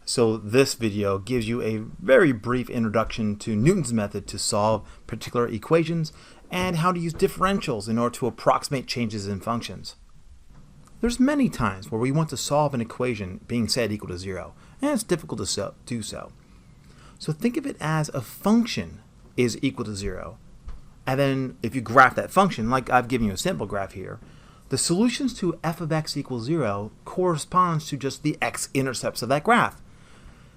So this video gives you a very brief introduction to Newton's method to solve particular equations and how to use differentials in order to approximate changes in functions. There's many times where we want to solve an equation being set equal to 0, and it's difficult to do so. So think of it as a function is equal to 0, and then if you graph that function, like I've given you a simple graph here, the solutions to f of x equals 0 corresponds to just the x-intercepts of that graph.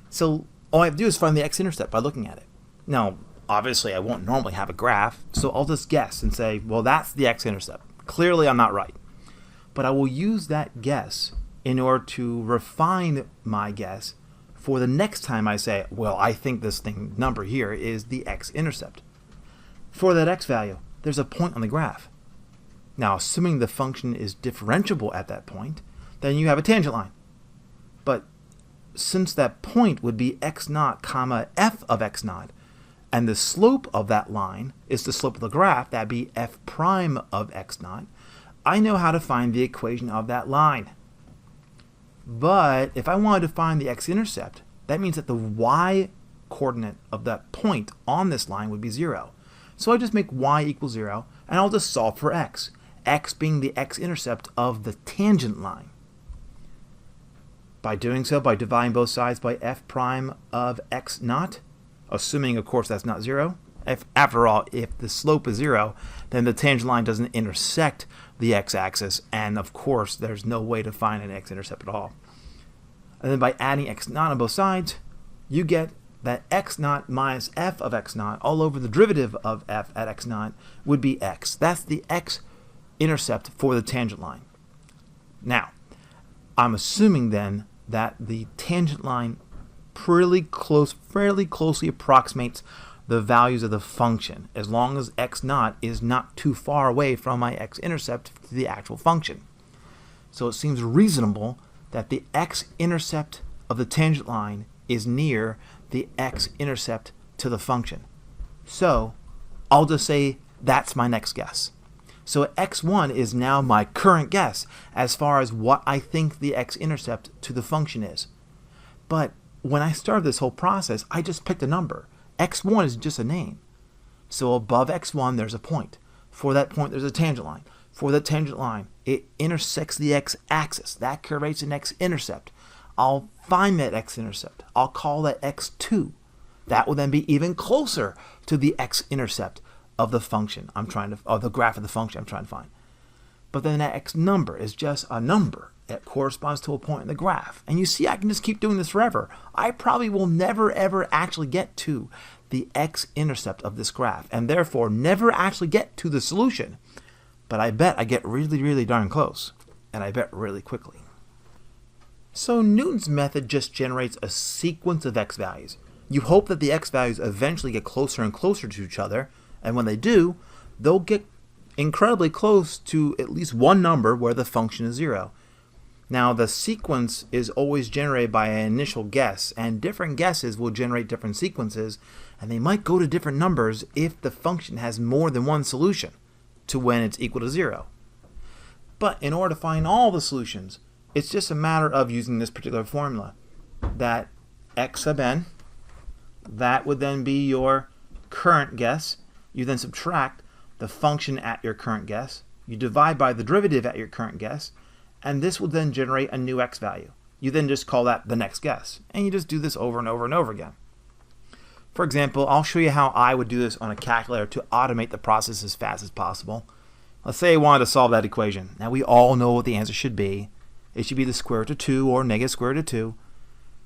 So all I have to do is find the x-intercept by looking at it. Now, obviously I won't normally have a graph, so I'll just guess and say, well, that's the x-intercept. Clearly I'm not right. But I will use that guess in order to refine my guess for the next time I say, well, I think this number here is the x-intercept. For that x value, there's a point on the graph. Now, assuming the function is differentiable at that point, then you have a tangent line. But since that point would be x naught comma f of x naught, and the slope of that line is the slope of the graph, that'd be f prime of x naught, I know how to find the equation of that line. But if I wanted to find the x-intercept, that means that the y coordinate of that point on this line would be 0. So I just make y equals 0, and I'll just solve for x being the x-intercept of the tangent line. By doing so, by dividing both sides by f prime of x naught, assuming of course that's not 0. After all, if the slope is 0, then the tangent line doesn't intersect the x-axis, and of course there's no way to find an x-intercept at all. And then by adding x naught on both sides, you get that x naught minus f of x naught all over the derivative of f at x naught would be x. That's the x-intercept for the tangent line. Now, I'm assuming then that the tangent line fairly closely approximates the values of the function, as long as x naught is not too far away from my x-intercept to the actual function. So it seems reasonable that the x-intercept of the tangent line is near the x-intercept to the function. So I'll just say that's my next guess. So x1 is now my current guess as far as what I think the x-intercept to the function is. But when I started this whole process, I just picked a number. x1 is just a name. So above x1 there's a point. For that point there's a tangent line. For the tangent line, it intersects the x-axis. That creates an x-intercept. I'll find that x-intercept. I'll call that x2. That will then be even closer to the x-intercept of the function of the graph of the function I'm trying to find. But then that x number is just a number. It corresponds to a point in the graph. And you see, I can just keep doing this forever. I probably will never ever actually get to the x-intercept of this graph, and therefore never actually get to the solution. But I bet I get really darn close, and I bet really quickly. So Newton's method just generates a sequence of x values. You hope that the x values eventually get closer and closer to each other, and when they do, they'll get incredibly close to at least one number where the function is 0. Now the sequence is always generated by an initial guess, and different guesses will generate different sequences, and they might go to different numbers if the function has more than one solution to when it's equal to 0. But in order to find all the solutions, it's just a matter of using this particular formula, that x sub n, that would then be your current guess. You then subtract the function at your current guess, you divide by the derivative at your current guess, and this will then generate a new x value. You then just call that the next guess, and you just do this over and over and over again. For example, I'll show you how I would do this on a calculator to automate the process as fast as possible. Let's say I wanted to solve that equation. Now we all know what the answer should be. It should be the square root of 2 or negative square root of 2.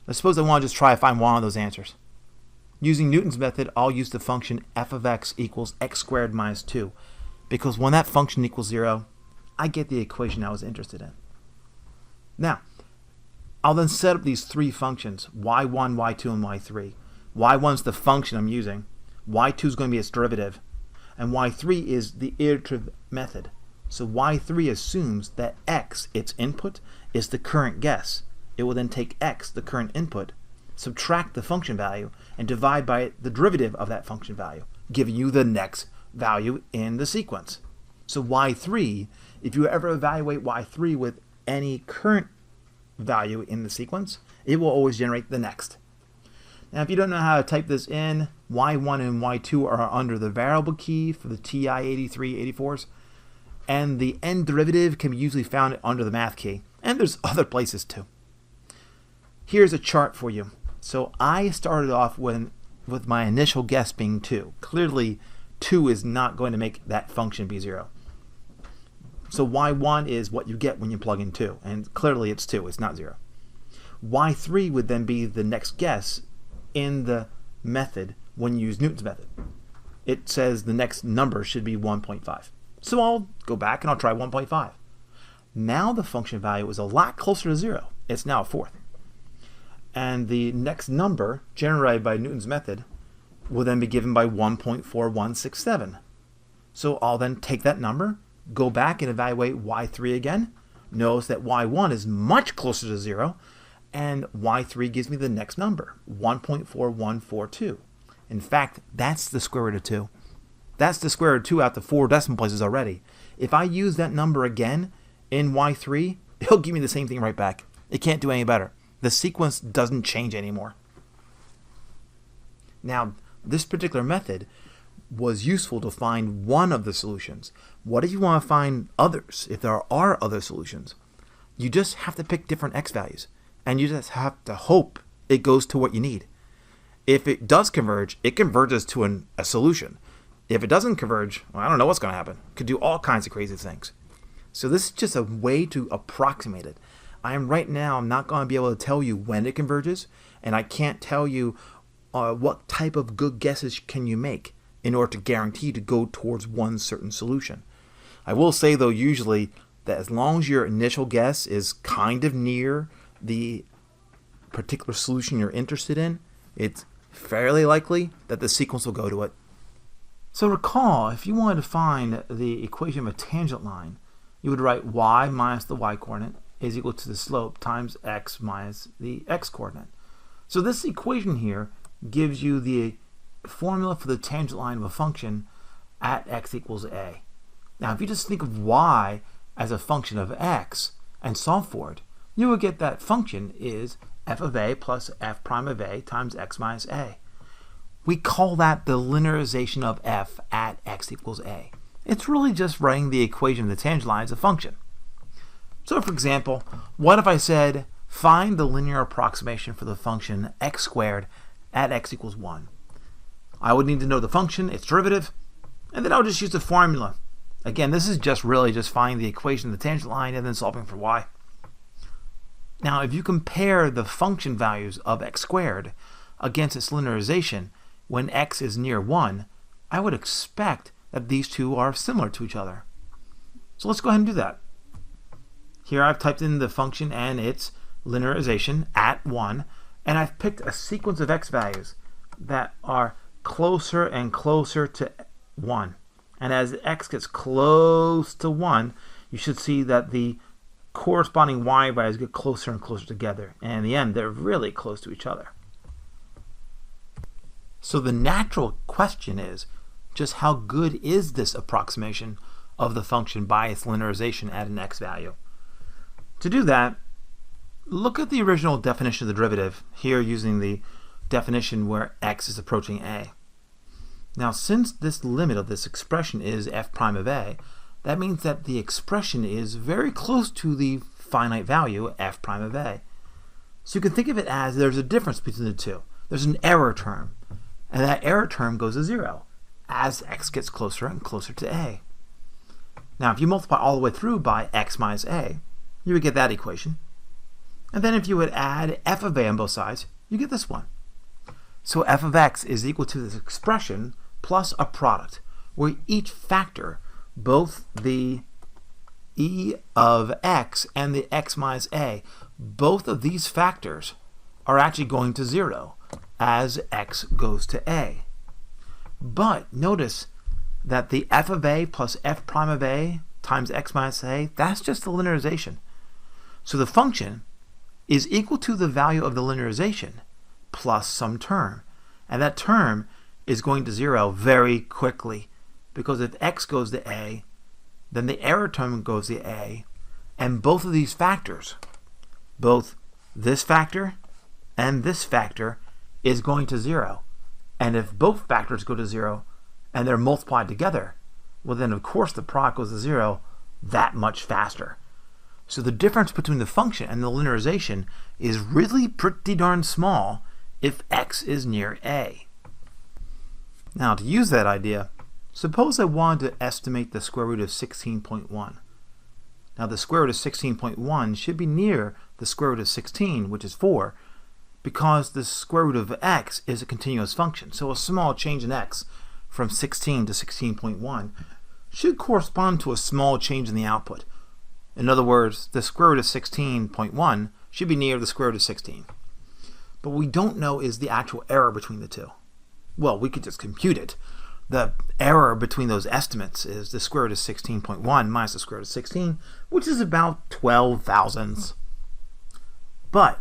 Let's suppose I want to just try to find one of those answers. Using Newton's method, I'll use the function f of x equals x squared minus 2, because when that function equals 0, I get the equation I was interested in. Now, I'll then set up these three functions, y1, y2, and y3. y1 is the function I'm using, y2 is going to be its derivative, and y3 is the iterative method. So y3 assumes that x, its input, is the current guess. It will then take x, the current input, subtract the function value, and divide by the derivative of that function value, giving you the next value in the sequence. So y3, if you ever evaluate y3 with any current value in the sequence, it will always generate the next. Now, if you don't know how to type this in, y1 and y2 are under the variable key for the TI-83, 84s, and the end derivative can be usually found under the math key, and there's other places too. Here's a chart for you. So I started off with my initial guess being 2. Clearly, 2 is not going to make that function be 0. So y1 is what you get when you plug in 2, and clearly it's 2, it's not 0. y3 would then be the next guess in the method when you use Newton's method. It says the next number should be 1.5. So I'll go back and I'll try 1.5. Now the function value is a lot closer to 0. It's now a fourth. And the next number generated by Newton's method will then be given by 1.4167. So I'll then take that number, go back and evaluate y3 again. Notice that y1 is much closer to 0, and y3 gives me the next number, 1.4142. In fact, that's the square root of 2. That's the square root of 2 out to 4 decimal places already. If I use that number again in y3, it'll give me the same thing right back. It can't do any better. The sequence doesn't change anymore. Now, this particular method was useful to find one of the solutions. What if you want to find others, if there are other solutions? You just have to pick different x values, and you just have to hope it goes to what you need. If it does converge, it converges to a solution. If it doesn't converge, well, I don't know what's going to happen. It could do all kinds of crazy things. So this is just a way to approximate it. I'm not going to be able to tell you when it converges, and I can't tell you what type of good guesses can you make in order to guarantee to go towards one certain solution. I will say, though, usually that as long as your initial guess is kind of near the particular solution you're interested in, it's fairly likely that the sequence will go to it. So recall, if you wanted to find the equation of a tangent line, you would write y minus the y-coordinate is equal to the slope times x minus the x-coordinate. So this equation here gives you the formula for the tangent line of a function at x equals a. Now, if you just think of y as a function of x and solve for it, you will get that function is f of a plus f prime of a times x minus a. We call that the linearization of f at x equals a. It's really just writing the equation of the tangent line as a function. So for example, what if I said find the linear approximation for the function x squared at x equals 1? I would need to know the function, its derivative, and then I would just use the formula. Again, this is just finding the equation of the tangent line and then solving for y. Now, if you compare the function values of x squared against its linearization when x is near 1, I would expect that these two are similar to each other. So let's go ahead and do that. Here I've typed in the function and its linearization at 1, and I've picked a sequence of x values that are closer and closer to 1. And as x gets close to 1, you should see that the corresponding y values get closer and closer together. And in the end, they're really close to each other. So the natural question is, just how good is this approximation of the function by its linearization at an x value? To do that, look at the original definition of the derivative, here using the definition where x is approaching a. Now, since this limit of this expression is f prime of a, that means that the expression is very close to the finite value f prime of a. So you can think of it as there's a difference between the two. There's an error term, and that error term goes to 0 as x gets closer and closer to a. Now, if you multiply all the way through by x minus a, you would get that equation. And then if you would add f of a on both sides, you get this one. So f of x is equal to this expression plus a product, where each factor, both the e of x and the x minus a, both of these factors are actually going to 0 as x goes to a. But notice that the f of a plus f prime of a times x minus a, that's just the linearization. So the function is equal to the value of the linearization plus some term. And that term is going to 0 very quickly, because if x goes to a, then the error term goes to a, and both of these factors both this factor and this factor is going to 0. And if both factors go to 0 and they're multiplied together, well then of course the product goes to 0 that much faster. So the difference between the function and the linearization is really pretty darn small if x is near a. Now to use that idea, suppose I wanted to estimate the square root of 16.1. Now the square root of 16.1 should be near the square root of 16, which is 4, because the square root of x is a continuous function. So a small change in x from 16 to 16.1 should correspond to a small change in the output. In other words, the square root of 16.1 should be near the square root of 16. But what we don't know is the actual error between the two. Well, we could just compute it. The error between those estimates is the square root of 16.1 minus the square root of 16, which is about 12 thousandths. But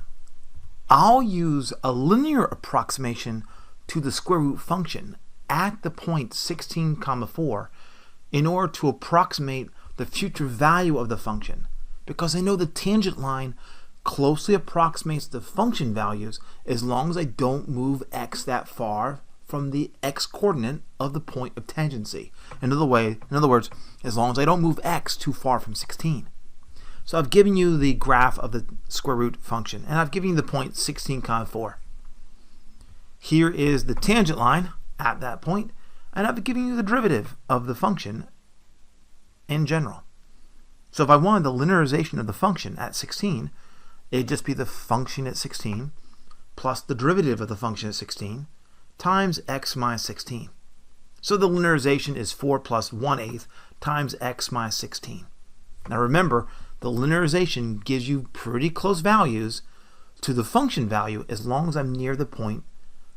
I'll use a linear approximation to the square root function at the point 16, 4 in order to approximate the future value of the function, because I know the tangent line closely approximates the function values as long as I don't move x that far from the x coordinate of the point of tangency. In other words, as long as I don't move x too far from 16. So I've given you the graph of the square root function, and I've given you the point 16, 4. Here is the tangent line at that point, and I've given you the derivative of the function in general. So if I wanted the linearization of the function at 16, it'd just be the function at 16 plus the derivative of the function at 16 times x minus 16. So the linearization is 4 plus 1/8 times x minus 16. Now remember, the linearization gives you pretty close values to the function value as long as I'm near the point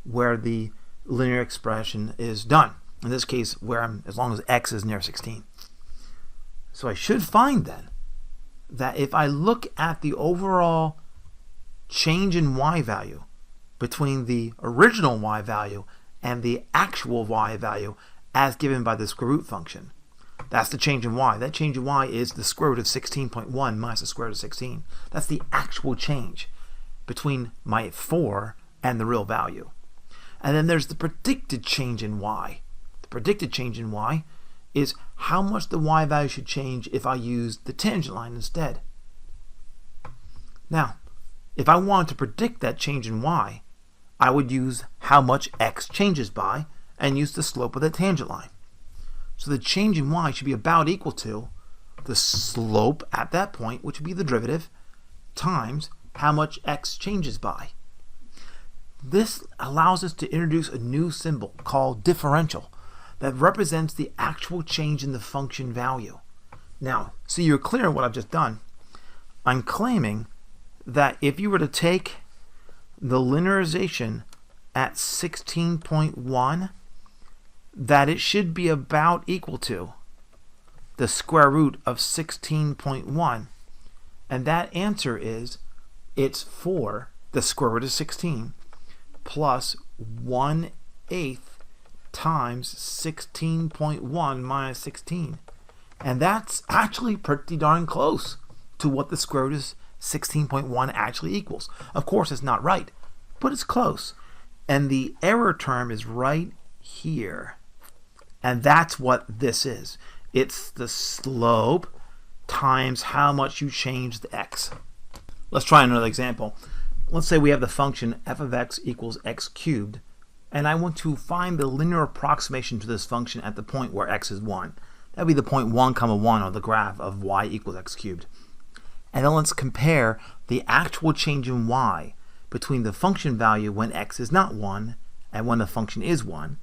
where the linear expression is done. In this case, as long as x is near 16. So I should find then that if I look at the overall change in y value between the original y value and the actual y value as given by the square root function, that's the change in y. That change in y is the square root of 16.1 minus the square root of 16. That's the actual change between my 4 and the real value. And then there's the predicted change in y. The predicted change in y is how much the y value should change if I use the tangent line instead. Now, if I wanted to predict that change in y, I would use how much x changes by and use the slope of the tangent line. So the change in y should be about equal to the slope at that point, which would be the derivative, times how much x changes by. This allows us to introduce a new symbol called differential that represents the actual change in the function value. Now, so you're clear on what I've just done. I'm claiming that if you were to take the linearization at 16.1, that it should be about equal to the square root of 16.1. And that answer is, it's 4, the square root of 16, plus 1/8 times 16.1 minus 16. And that's actually pretty darn close to what the square root of 16.1 actually equals. Of course, it's not right, but it's close. And the error term is right here. And that's what this is. It's the slope times how much you change the x. Let's try another example. Let's say we have the function f of x equals x cubed, and I want to find the linear approximation to this function at the point where x is 1. That would be the point 1, 1 on the graph of y equals x cubed. And then let's compare the actual change in y between the function value when x is not 1 and when the function is 1,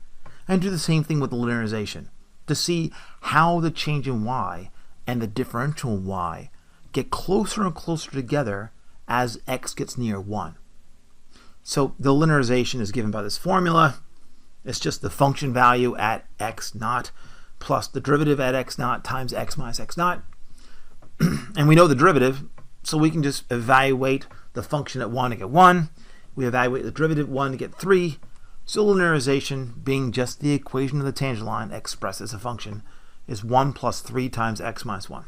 and do the same thing with the linearization to see how the change in y and the differential y get closer and closer together as x gets near 1. So the linearization is given by this formula. It's just the function value at x naught plus the derivative at x naught times x minus x naught. And we know the derivative, so we can just evaluate the function at 1 to get 1. We evaluate the derivative at 1 to get 3. So linearization, being just the equation of the tangent line expressed as a function, is 1 plus 3 times x minus 1.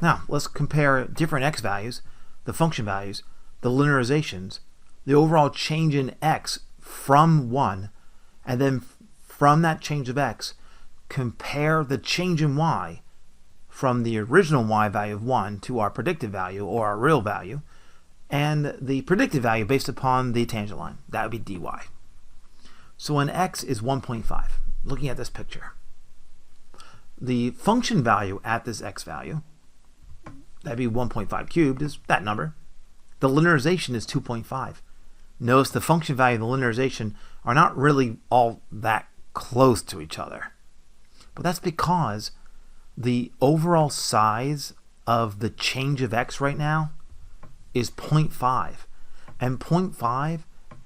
Now, let's compare different x values the function values, the linearizations, the overall change in x from 1, and then from that change of x, compare the change in y from the original y value of 1 to our predicted value, or our real value, and the predicted value based upon the tangent line. That would be dy. So when x is 1.5, looking at this picture, the function value at this x value, that'd be 1.5 cubed, is that number. The linearization is 2.5. Notice the function value and the linearization are not really all that close to each other. But that's because the overall size of the change of x right now is 0.5. And 0.5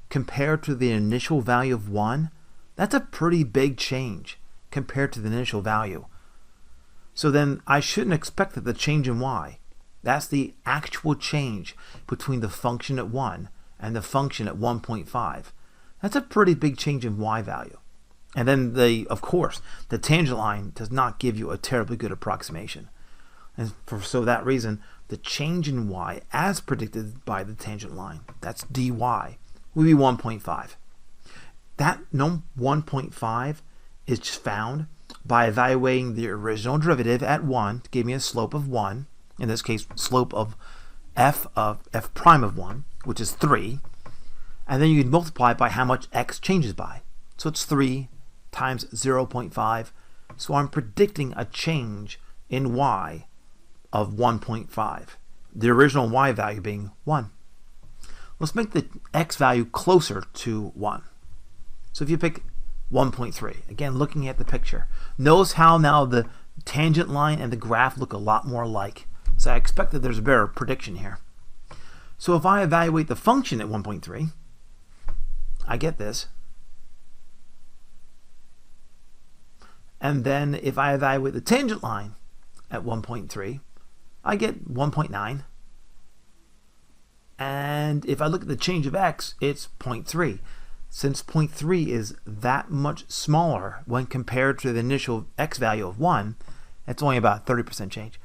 compared to the initial value of 1, that's a pretty big change compared to the initial value. So then I shouldn't expect that the change in y, that's the actual change between the function at 1 and the function at 1.5. That's a pretty big change in y value. And then, of course, the tangent line does not give you a terribly good approximation. And so that reason, the change in y as predicted by the tangent line, that's dy, would be 1.5. That 1.5 is found by evaluating the original derivative at 1 to give me a slope of 1, in this case slope of f prime of 1, which is 3, and then you can multiply it by how much x changes by. So it's 3 times 0.5, so I'm predicting a change in y of 1.5, the original y value being 1. Let's make the x value closer to 1. So if you pick 1.3, again looking at the picture, notice how now the tangent line and the graph look a lot more alike. So I expect that there's a better prediction here. So if I evaluate the function at 1.3, I get this. And then if I evaluate the tangent line at 1.3, I get 1.9. And if I look at the change of x, it's 0.3. Since 0.3 is that much smaller when compared to the initial x value of 1, it's only about 30% change.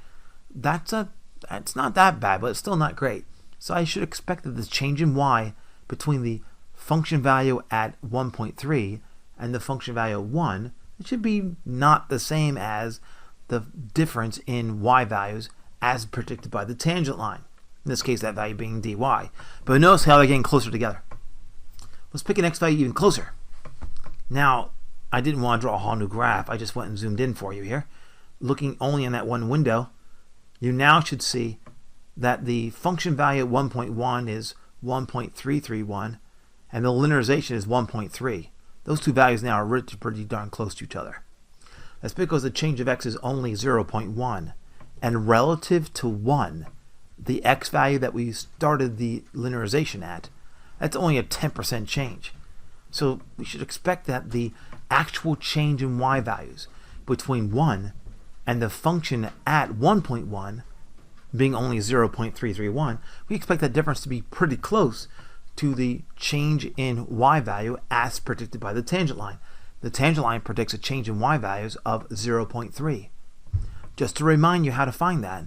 That's not that bad, but it's still not great. So I should expect that the change in y between the function value at 1.3 and the function value of 1, it should be not the same as the difference in y values as predicted by the tangent line. In this case, that value being dy. But notice how they're getting closer together. Let's pick an x value even closer. Now, I didn't want to draw a whole new graph. I just went and zoomed in for you here. Looking only in that one window, you now should see that the function value at 1.1 is 1.331, and the linearization is 1.3. Those two values now are pretty darn close to each other. That's because the change of x is only 0.1, and relative to 1, the x value that we started the linearization at, that's only a 10% change. So we should expect that the actual change in y values between 1 and the function at 1.1 being only 0.331, we expect that difference to be pretty close to the change in y value as predicted by the tangent line. The tangent line predicts a change in y values of 0.3. Just to remind you how to find that,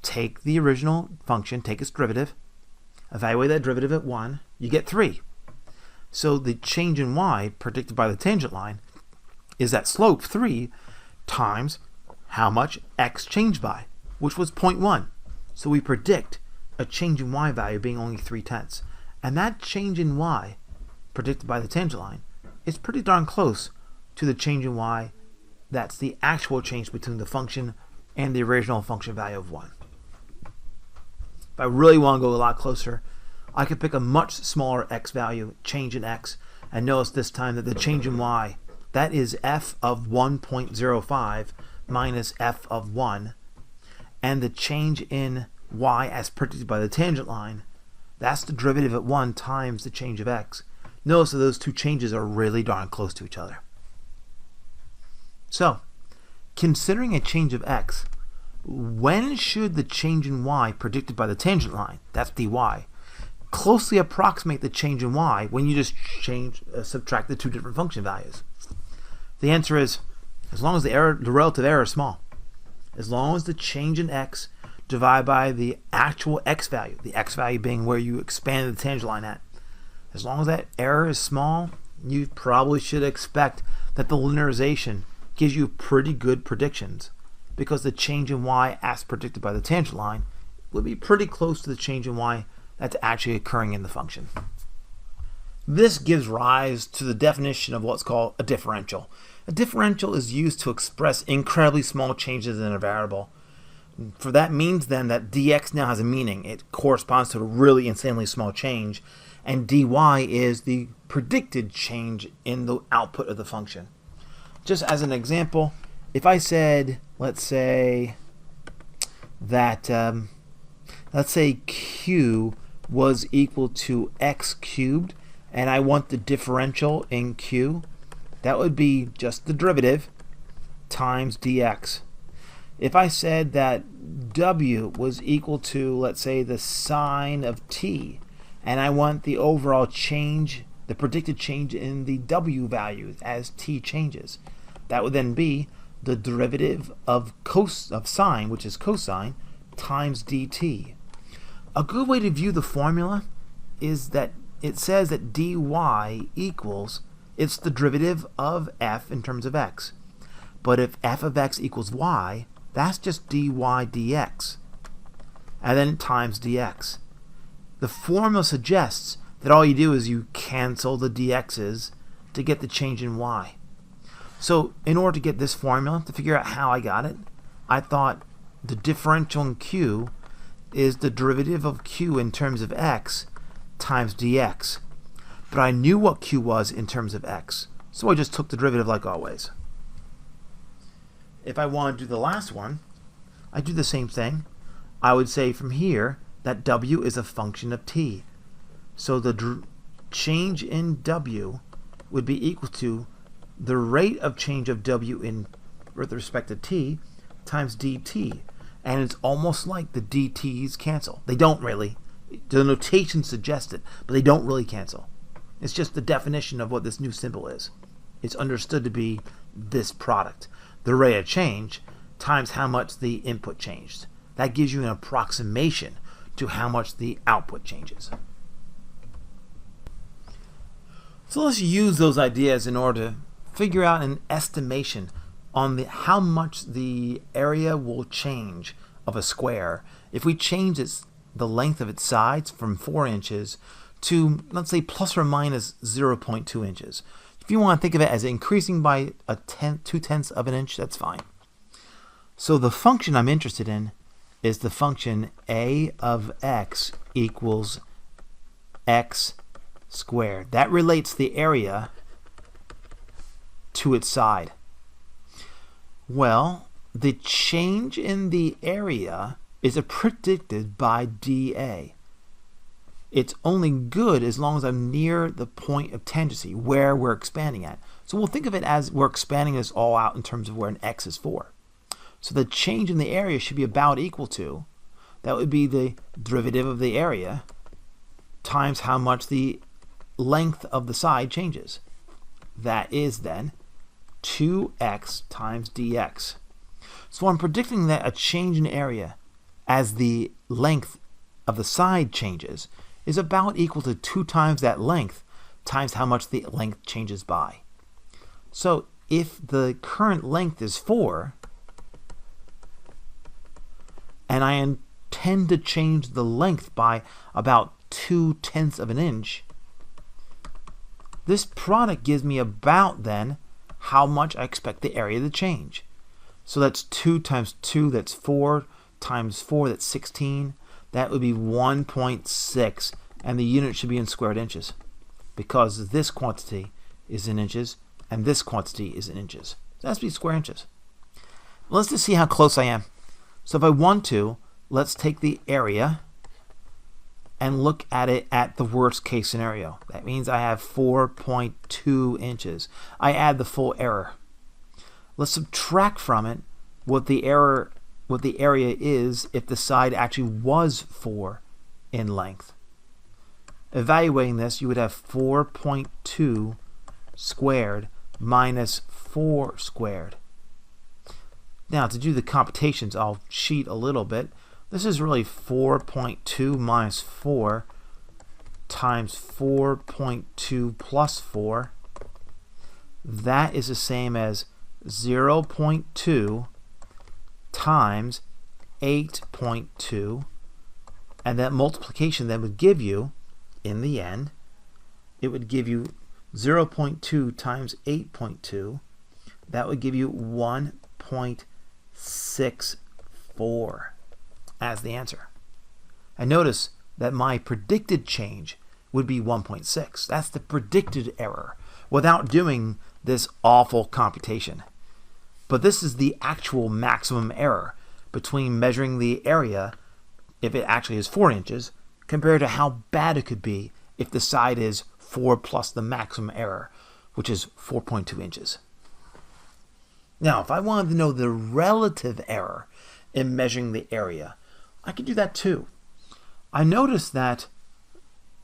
take the original function, take its derivative, evaluate that derivative at 1, you get 3. So the change in y predicted by the tangent line is that slope 3 times how much x changed by, which was 0.1. So we predict a change in y value being only 3/10. And that change in y predicted by the tangent line is pretty darn close to the change in y that's the actual change between the function and the original function value of 1. If I really want to go a lot closer, I could pick a much smaller x value, change in x, and notice this time that the change in y, that is f of 1.05 minus f of 1, and the change in y as predicted by the tangent line, that's the derivative at 1 times the change of x. Notice that those two changes are really darn close to each other. So, considering a change of x, when should the change in y predicted by the tangent line, that's dy, closely approximate the change in y when you just subtract the two different function values? The answer is, as long as the relative error is small. As long as the change in x divided by the actual x value, the x value being where you expanded the tangent line at. As long as that error is small, you probably should expect that the linearization gives you pretty good predictions, because the change in y as predicted by the tangent line would be pretty close to the change in y that's actually occurring in the function. This gives rise to the definition of what's called a differential. A differential is used to express incredibly small changes in a variable. For that means then that dx now has a meaning. It corresponds to a really insanely small change, and dy is the predicted change in the output of the function. Just as an example, if I said, let's say that let's say q was equal to x cubed, and I want the differential in q, that would be just the derivative times dx. If I said that w was equal to, let's say, the sine of t, and I want the overall change, the predicted change in the w value as t changes, that would then be the derivative of sine, which is cosine, times dt. A good way to view the formula is that it says that dy equals, it's the derivative of f in terms of x. But if f of x equals y, that's just dy dx, and then times dx. The formula suggests that all you do is you cancel the dx's to get the change in y. So in order to get this formula, to figure out how I got it, I thought the differential in q is the derivative of q in terms of x times dx. But I knew what q was in terms of x, so I just took the derivative like always. If I want to do the last one, I do the same thing. I would say from here that w is a function of t. So the change in w would be equal to the rate of change of w with respect to t times dt. And it's almost like the dt's cancel. They don't really. The notation suggests it, but they don't really cancel. It's just the definition of what this new symbol is. It's understood to be this product, the rate of change times how much the input changed. That gives you an approximation to how much the output changes. So let's use those ideas in order to figure out an estimation on how much the area will change of a square if we change the length of its sides from 4 inches to, let's say, plus or minus 0.2 inches. If you want to think of it as increasing by 2/10 of an inch, that's fine. So the function I'm interested in is the function a of x equals x squared. That relates the area to its side. Well, the change in the area is predicted by dA. It's only good as long as I'm near the point of tangency, where we're expanding at. So we'll think of it as we're expanding this all out in terms of where an x is for. So the change in the area should be about equal to, that would be the derivative of the area times how much the length of the side changes. That is then 2x times dx. So I'm predicting that a change in area as the length of the side changes is about equal to 2 times that length times how much the length changes by. So if the current length is 4, and I intend to change the length by about 2/10 of an inch, this product gives me about then how much I expect the area to change. So that's 2 times 2, that's 4, times 4, that's 16. That would be 1.6, and the unit should be in squared inches, because this quantity is in inches, and this quantity is in inches. So that has to be square inches. Let's just see how close I am. So if I want to, let's take the area and look at it at the worst case scenario. That means I have 4.2 inches. I add the full error. Let's subtract from it what the area is if the side actually was 4 in length. Evaluating this, you would have 4.2 squared minus 4 squared. Now to do the computations, I'll cheat a little bit. This is really 4.2 minus 4 times 4.2 plus 4. That is the same as 0.2 times 8.2. And that multiplication then would give you, in the end, it would give you 0.2 times 8.2. That would give you 1.64 as the answer. And notice that my predicted change would be 1.6. That's the predicted error without doing this awful computation. But this is the actual maximum error between measuring the area, if it actually is 4 inches, compared to how bad it could be if the side is 4 plus the maximum error, which is 4.2 inches. Now, if I wanted to know the relative error in measuring the area, I could do that too. I noticed that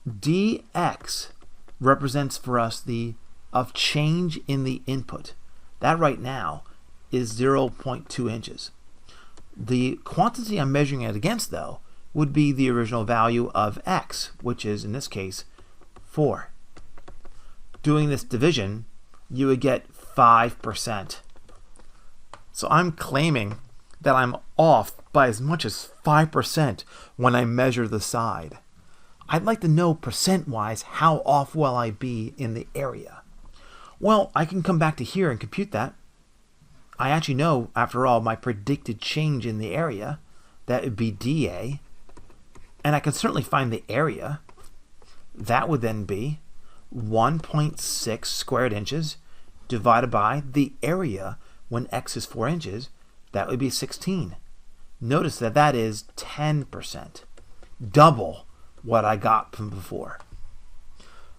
dx represents for us the change in the input. That right now is 0.2 inches. The quantity I'm measuring it against, though, would be the original value of x, which is, in this case, 4. Doing this division, you would get 5%. So I'm claiming that I'm off by as much as 5% when I measure the side. I'd like to know percent-wise how off will I be in the area. Well, I can come back to here and compute that. I actually know, after all, my predicted change in the area. That would be dA. And I can certainly find the area. That would then be 1.6 squared inches divided by the area when x is 4 inches. That would be 16. Notice that that is 10%. Double what I got from before.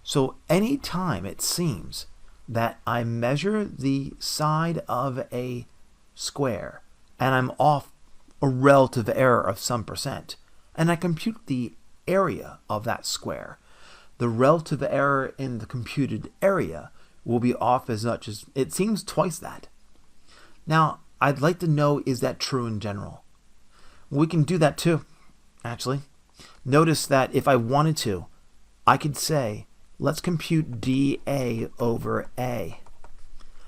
So any time it seems that I measure the side of a square and I'm off a relative error of some percent, and I compute the area of that square, the relative error in the computed area will be off as much as, it seems, twice that. Now, I'd like to know, is that true in general? We can do that too, actually. Notice that if I wanted to, I could say, let's compute dA over A.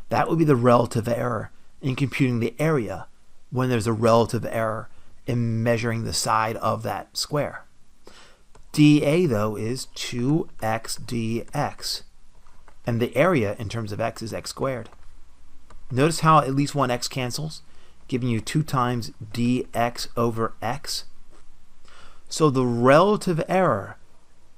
That would be the relative error in computing the area when there's a relative error in measuring the side of that square. dA, though, is 2x dx. And the area in terms of x is x squared. Notice how at least one x cancels, giving you 2 times dx over x. So the relative error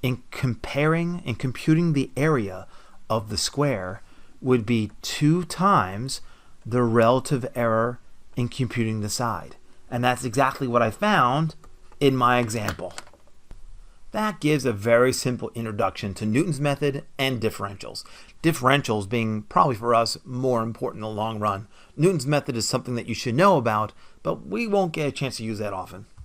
in computing the area of the square would be 2 times the relative error in computing the side. And that's exactly what I found in my example. That gives a very simple introduction to Newton's method and differentials. Differentials being probably for us more important in the long run. Newton's method is something that you should know about, but we won't get a chance to use that often.